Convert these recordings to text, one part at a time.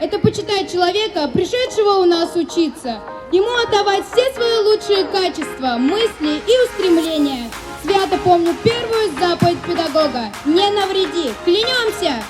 это почитать человека, пришедшего у нас учиться. Ему отдавать все свои лучшие качества, мысли и устремления. Свято помню первую заповедь педагога. Не навреди. Клянемся!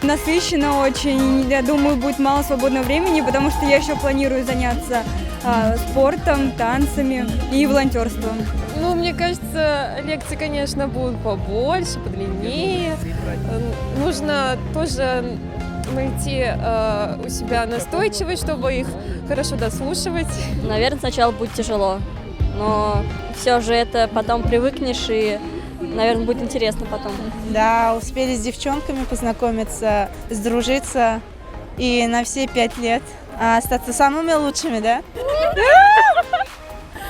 Насыщенно очень. Я думаю, будет мало свободного времени, потому что я еще планирую заняться спортом, танцами и волонтерством. Ну, мне кажется, лекции, конечно, будут побольше, подлиннее. Нужно тоже найти у себя настойчивость, чтобы их хорошо дослушивать. Наверное, сначала будет тяжело, но все же это потом привыкнешь и, наверное, будет интересно потом. Да, успели с девчонками познакомиться, сдружиться и на все 5 лет остаться самыми лучшими, да?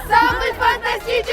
Самый фантастический